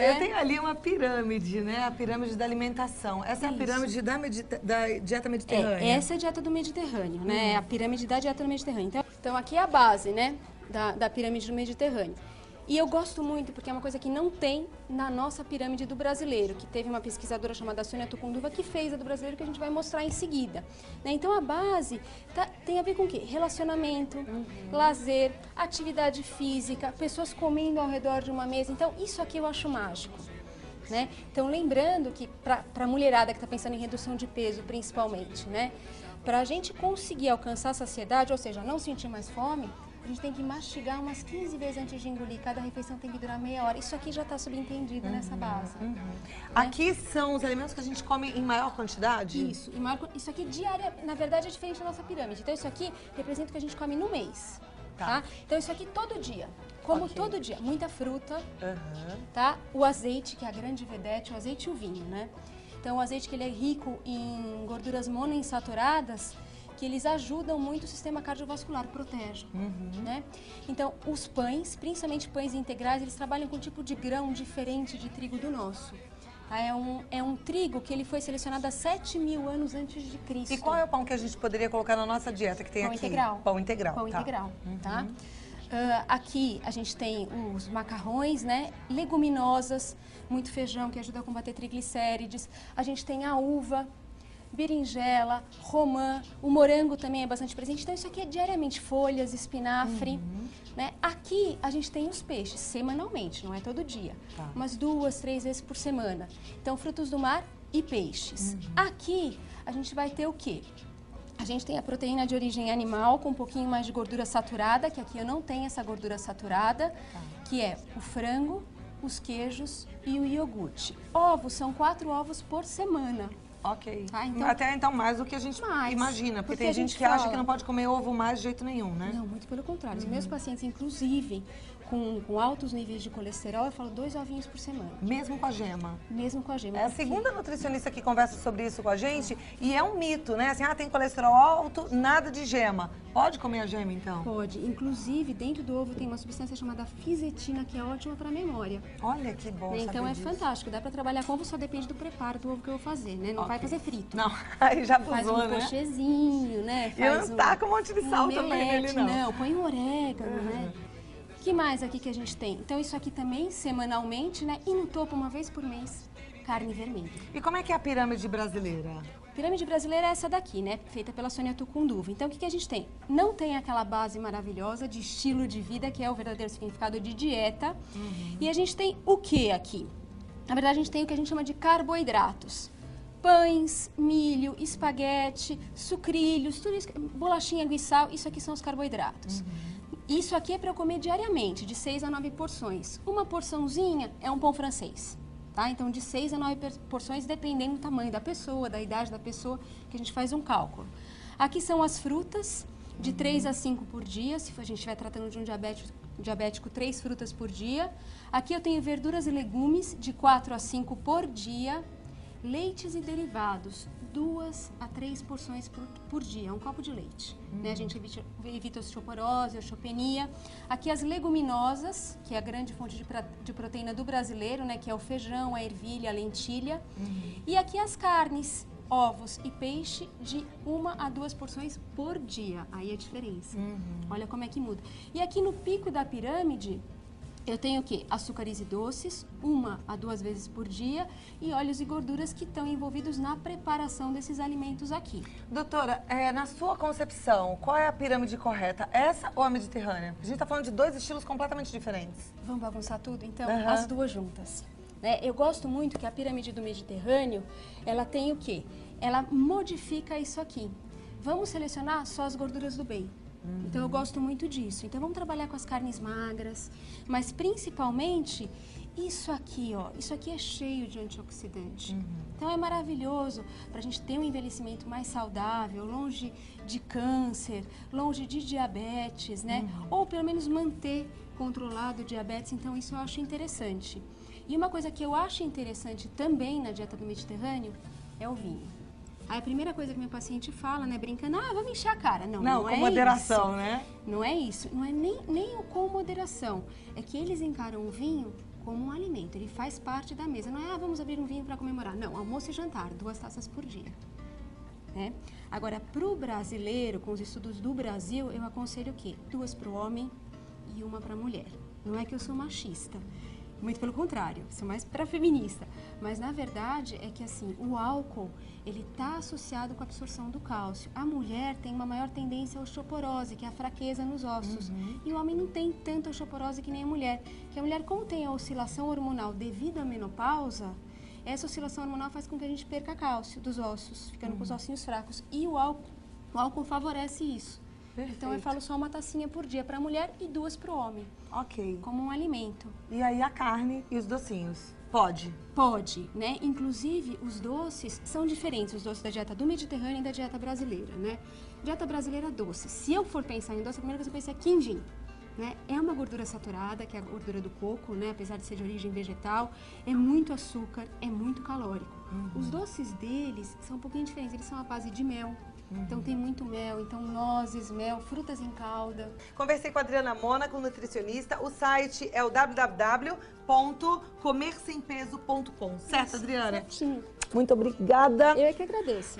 Eu tenho ali uma pirâmide, né? A pirâmide da alimentação. Essa é a pirâmide da dieta mediterrânea? Essa é a dieta do Mediterrâneo, né? A pirâmide da dieta do Mediterrâneo. Então aqui é a base, né? Da pirâmide do Mediterrâneo. E eu gosto muito porque é uma coisa que não tem na nossa pirâmide do brasileiro, que teve uma pesquisadora chamada Sônia Tucunduva que fez a do brasileiro, que a gente vai mostrar em seguida. Né? Então a base tem a ver com o quê? Relacionamento, lazer, atividade física, pessoas comendo ao redor de uma mesa. Então isso aqui eu acho mágico. Né? Então lembrando que para a mulherada que está pensando em redução de peso principalmente, né? Para a gente conseguir alcançar a saciedade, ou seja, não sentir mais fome, a gente tem que mastigar umas 15 vezes antes de engolir. Cada refeição tem que durar meia hora. Isso aqui já está subentendido nessa base. Né? Aqui são os alimentos que a gente come em maior quantidade? Isso. Isso aqui diária, na verdade, é diferente da nossa pirâmide. Então, isso aqui representa o que a gente come no mês. Tá? Então, isso aqui todo dia. Como todo dia. Muita fruta, tá? O azeite, que é a grande vedete, o azeite e o vinho, né? Então, o azeite que ele é rico em gorduras monoinsaturadas, que eles ajudam muito o sistema cardiovascular, protegem, né? Então, os pães, principalmente pães integrais, eles trabalham com um tipo de grão diferente de trigo do nosso. Tá? É um trigo que ele foi selecionado há 7.000 anos antes de Cristo. E qual é o pão que a gente poderia colocar na nossa dieta que tem pão aqui? Integral. Pão integral. Pão integral, tá? Aqui a gente tem os macarrões, né? Leguminosas, muito feijão que ajuda a combater triglicérides. A gente tem a uva, berinjela, romã, o morango também é bastante presente. Então isso aqui é diariamente folhas, espinafre, né? Aqui a gente tem os peixes semanalmente, não é todo dia, umas 2, 3 vezes por semana. Então frutos do mar e peixes. Aqui a gente vai ter o quê? A gente tem a proteína de origem animal com um pouquinho mais de gordura saturada, que aqui eu não tenho essa gordura saturada, que é o frango, os queijos e o iogurte. Ovos, são 4 ovos por semana. Ok. Então, até então mais do que a gente imagina, porque tem gente que acha que não pode comer ovo mais de jeito nenhum, né? Não, muito pelo contrário. Os meus pacientes, inclusive, com altos níveis de colesterol, eu falo 2 ovinhos por semana. Mesmo com a gema? Mesmo com a gema. É a segunda nutricionista que conversa sobre isso com a gente e é um mito, né? Assim, tem colesterol alto, nada de gema. Pode comer a gema, então? Pode. Inclusive, dentro do ovo tem uma substância chamada fisetina, que é ótima para a memória. Olha que bom. Então é fantástico. Dá para trabalhar com ovo, só depende do preparo do ovo que eu vou fazer, né? Não vai fazer frito. Não, aí já abusou, faz um né? pochezinho, né? Faz não taca um monte de sal também nele, não. Não, põe um orégano, né? O que mais aqui que a gente tem? Então isso aqui também, semanalmente, né? E no topo, uma vez por mês, carne vermelha. E como é que é a pirâmide brasileira? A pirâmide brasileira é essa daqui, né? Feita pela Sônia Tucunduva. Então o que a gente tem? Não tem aquela base maravilhosa de estilo de vida, que é o verdadeiro significado de dieta. E a gente tem o que aqui? Na verdade, a gente tem o que a gente chama de carboidratos. Pães, milho, espaguete, sucrilhos, tudo isso, bolachinha, guiçal, isso aqui são os carboidratos. Isso aqui é para eu comer diariamente, de 6 a 9 porções. Uma porçãozinha é um pão francês, tá? Então, de 6 a 9 porções, dependendo do tamanho da pessoa, da idade da pessoa, que a gente faz um cálculo. Aqui são as frutas, de 3 a 5 por dia, se a gente estiver tratando de um diabético, 3 frutas por dia. Aqui eu tenho verduras e legumes, de 4 a 5 por dia. Leites e derivados, 2 a 3 porções por dia, um copo de leite. Né? A gente evita osteoporose, osteopenia. Aqui as leguminosas, que é a grande fonte de proteína do brasileiro, né? Que é o feijão, a ervilha, a lentilha. E aqui as carnes, ovos e peixe, de 1 a 2 porções por dia. Aí é a diferença. Olha como é que muda. E aqui no pico da pirâmide, eu tenho o quê? Açúcares e doces, 1 a 2 vezes por dia, e óleos e gorduras que estão envolvidos na preparação desses alimentos aqui. Doutora, na sua concepção, qual é a pirâmide correta? Essa ou a mediterrânea? A gente está falando de 2 estilos completamente diferentes. Vamos bagunçar tudo? Então, as duas juntas. Né? Eu gosto muito que a pirâmide do Mediterrâneo, ela tem o quê? Ela modifica isso aqui. Vamos selecionar só as gorduras do bem. Então eu gosto muito disso. Então vamos trabalhar com as carnes magras, mas principalmente isso aqui, ó. Isso aqui é cheio de antioxidante. Então é maravilhoso para a gente ter um envelhecimento mais saudável, longe de câncer, longe de diabetes, né? Ou pelo menos manter controlado o diabetes. Então isso eu acho interessante. E uma coisa que eu acho interessante também na dieta do Mediterrâneo é o vinho. Aí a primeira coisa que meu paciente fala, né, brincando, vamos encher a cara. Não com é moderação, isso. né? Não é isso. Não é nem o com moderação. É que eles encaram o vinho como um alimento. Ele faz parte da mesa. Não é, vamos abrir um vinho para comemorar. Não, almoço e jantar, 2 taças por dia. Né? Agora, para o brasileiro, com os estudos do Brasil, eu aconselho o quê? 2 para o homem e 1 para a mulher. Não é que eu sou machista, muito pelo contrário, sou mais para feminista. Mas, na verdade, é que assim, o álcool, ele está associado com a absorção do cálcio. A mulher tem uma maior tendência à osteoporose, que é a fraqueza nos ossos. E o homem não tem tanta osteoporose que nem a mulher. Que a mulher, como tem a oscilação hormonal devido à menopausa, essa oscilação hormonal faz com que a gente perca cálcio dos ossos, ficando com os ossinhos fracos. E o álcool favorece isso. Perfeito. Então eu falo só 1 tacinha por dia para a mulher e 2 para o homem. Ok. Como um alimento. E aí a carne e os docinhos? Pode? Pode, né? Inclusive, os doces são diferentes, os doces da dieta do Mediterrâneo e da dieta brasileira, né? Dieta brasileira, doce. Se eu for pensar em doce, a primeira coisa que eu penso é quindim. Né? É uma gordura saturada, que é a gordura do coco, né? Apesar de ser de origem vegetal, é muito açúcar, é muito calórico. Os doces deles são um pouquinho diferentes, eles são à base de mel. Então tem muito mel, então nozes, mel, frutas em calda. Conversei com a Adriana Mônaco, nutricionista. O site é o www.comersempeso.com. Certo, Adriana? Certinho. Muito obrigada. Eu é que agradeço.